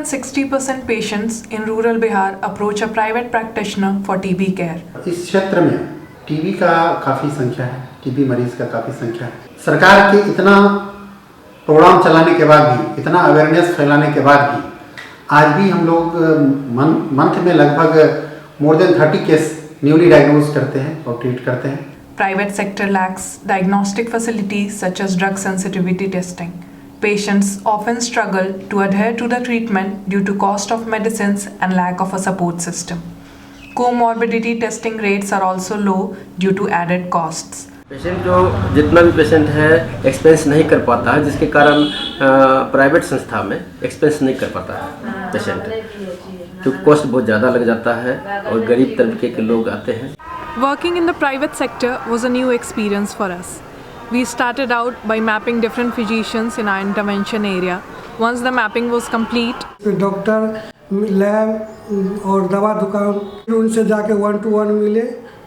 than 60% patients in rural Bihar approach a private practitioner for TB care. इस क्षेत्र में TB का काफ़ी संख्या है, टीबी मरीज का काफ़ी संख्या है। सरकार के इतना प्रोग्राम चलाने के बाद भी, इतना अवेयरनेस फैलाने के बाद भी आज भी हम लोग मंथ में लगभग more than 30 case newly diagnose करते हैं और ट्रीट करते हैं। Private sector lacks diagnostic facilities such as drug sensitivity testing. Patients often struggle to adhere to the treatment due to cost of medicines and lack of a support system. Comorbidity testing rates are also low due to added costs. Patient जो जितना भी patient है expense नहीं कर पाता है, जिसके कारण प्राइवेट संस्था में एक्सपेंस नहीं कर पाता है पेशेंट, क्योंकि कॉस्ट बहुत ज़्यादा लग जाता है और गरीब तबके के लोग आते हैं। Working in the private sector was a new experience for us. We started out by mapping different physicians in our intervention area. Once the mapping was complete, doctor, lab और दवा दुकान उनसे जाके 1-to-1 मिले।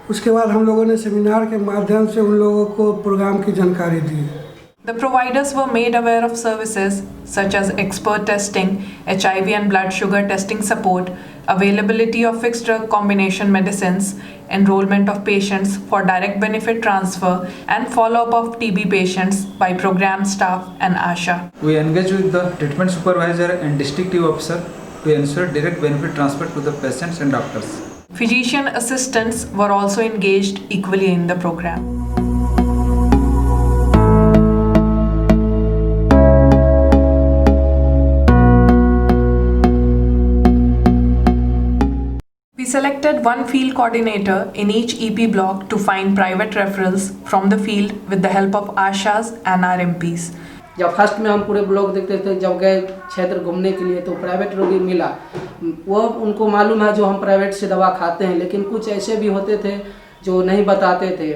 उसके बाद हम लोगों ने सेमिनार के माध्यम से उन लोगों को प्रोग्राम की जानकारी दी। the providers were made aware of services such as expert testing, HIV and blood sugar testing support, availability of fixed drug combination medicines, enrollment of patients for direct benefit transfer, and follow-up of TB patients by program staff and ASHA. We engage with the treatment supervisor and district officer to ensure direct benefit transfer to the patients and doctors. Physician assistants were also engaged equally in the program. We selected one field coordinator in each EP block to find private referrals from the field with the help of ASHAs and RMPs. जब first में हम पूरे block देखते थे, जब गए क्षेत्र घूमने के लिए तो प्राइवेट रोगी मिला, वो उनको मालूम है जो हम प्राइवेट से दवा खाते हैं, लेकिन कुछ ऐसे भी होते थे जो नहीं बताते थे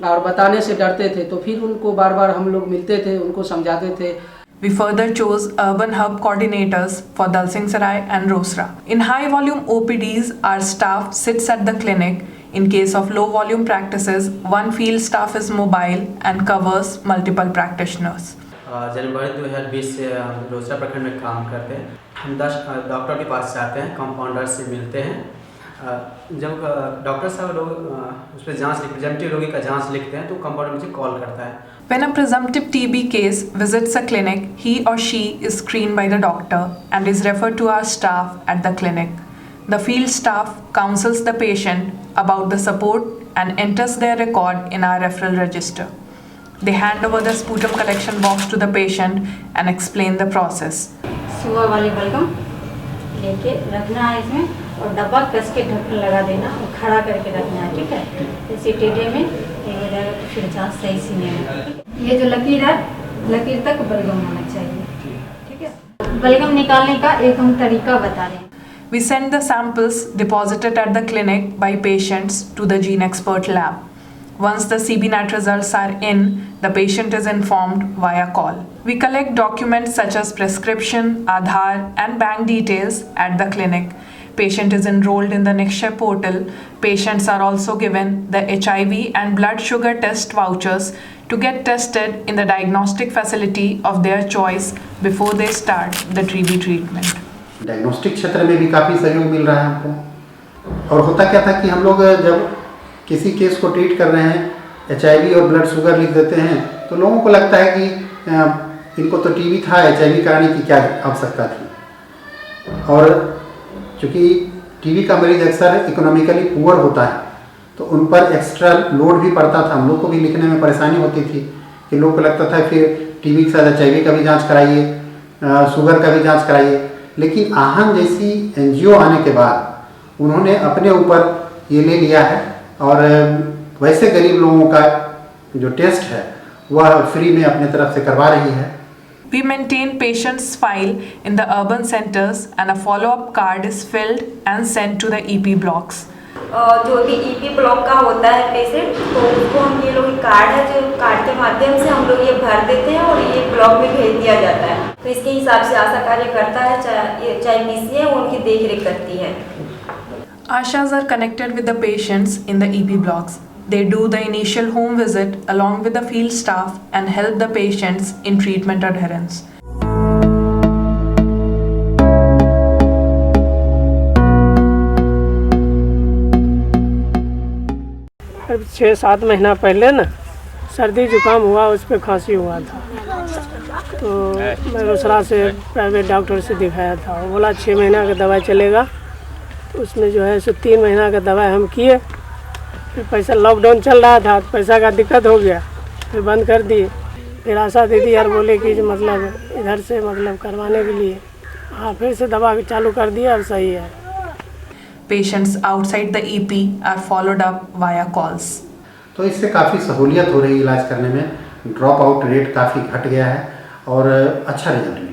और बताने से डरते थे, तो फिर उनको बार बार हम लोग मिलते थे, उनको समझाते थे। We further chose urban hub coordinators for Dalsing Sarai and Rosra. In high volume OPDs, our staff sits at the clinic. In case of low volume practices, one field staff is mobile and covers multiple practitioners. जनवरी 2020 से हम रोसड़ा प्रखंड में काम करते हैं। हम 10 doctor के पास जाते हैं, कंपाउंडर से मिलते हैं। जब डॉक्टर साहब लोग उस पर जाँच प्रिजम्पटिव रोगी का जाँच लिखते हैं तो कंपाउंडर मुझे कॉल करता है। When a presumptive TB case visits a clinic, he or she is screened by the doctor and is referred to our staff at the clinic. The field staff counsels the patient about the support and enters their record in our referral register. They hand over the sputum collection box to the patient and explain the process. सुआ वाली बलगम लेके रखना है इसमें और डब्बा कस के ढक्कन लगा देना और खड़ा करके रखना है, ठीक है। इसी टेढ़े में ये हो जाएगा तो फिर जाँच सही सीने में। ये जो लकीर है, लकीर तक बलगम होना चाहिए, ठीक है। बलगम निकालने का एक हम तरीका बता रहे हैं। We send the samples deposited at the clinic by patients to the gene expert lab. Once the CB-NAT results are in, the patient is informed via call. We collect documents such as prescription, Aadhaar, and bank details at the clinic. Patient is enrolled in the Nikshay portal. Patients are also given the HIV and blood sugar test vouchers to get tested in the diagnostic facility of their choice before they start the TB treatment. Diagnostic क्षेत्र में भी काफ़ी सहयोग मिल रहा है हमको। और होता क्या था कि हम लोग जब किसी केस को ट्रीट कर रहे हैं, HIV और ब्लड शुगर लिख देते हैं, तो लोगों को लगता है कि इनको तो टीबी था, HIV कराने की क्या आवश्यकता थी। और चूँकि टीबी का मरीज अक्सर इकोनॉमिकली पुअर होता है, तो उन पर एक्स्ट्रा लोड भी पड़ता था। हम लोग को भी लिखने में परेशानी होती थी कि लोग को लगता था फिर टीबी के साथ HIV का भी जाँच कराइए, शुगर का भी जाँच कराइए। लेकिन आहन जैसी NGO आने के बाद उन्होंने अपने ऊपर ये ले लिया है और वैसे गरीब लोगों का जो टेस्ट है वह फ्री में अपने तरफ से करवा रही है। We maintain patient's file in the urban centers and a follow-up card is filled and sent to the EP blocks. जो भी EP ब्लॉक का होता है पेशेंट, तो उसको हम ये लोग कार्ड है, जो कार्ड के माध्यम से हम लोग ये भर देते हैं और ये ब्लॉक में भेज दिया जाता है। तो इसके हिसाब से आशा कार्यकर्ता है, चाहे PC है, वो उनकी देख रेख करती है। Ashas are connected with the patients in the EP blocks. They do the initial home visit along with the field staff and help the patients in treatment adherence. 6-7 महीना पहले ना सर्दी जुकाम हुआ, उस पर खांसी हुआ था, तो मैं रोसड़ा से प्राइवेट डॉक्टर से दिखाया था। वो बोला 6 महीना का दवाई चलेगा। तो उसमें जो है सो 3 महीना का दवाई हम किए, फिर पैसा लॉकडाउन चल रहा था तो पैसा का दिक्कत हो गया, फिर बंद कर दिए। फिर आशा दीदी यार बोले कि मतलब इधर से मतलब करवाने के लिए, हाँ फिर से दवा चालू कर दिया, अब सही है। Patients outside the EP are followed up via calls. तो इससे काफ़ी सहूलियत हो रही है इलाज करने में, ड्रॉप आउट रेट काफ़ी घट गया है और अच्छा रिजल्ट मिला।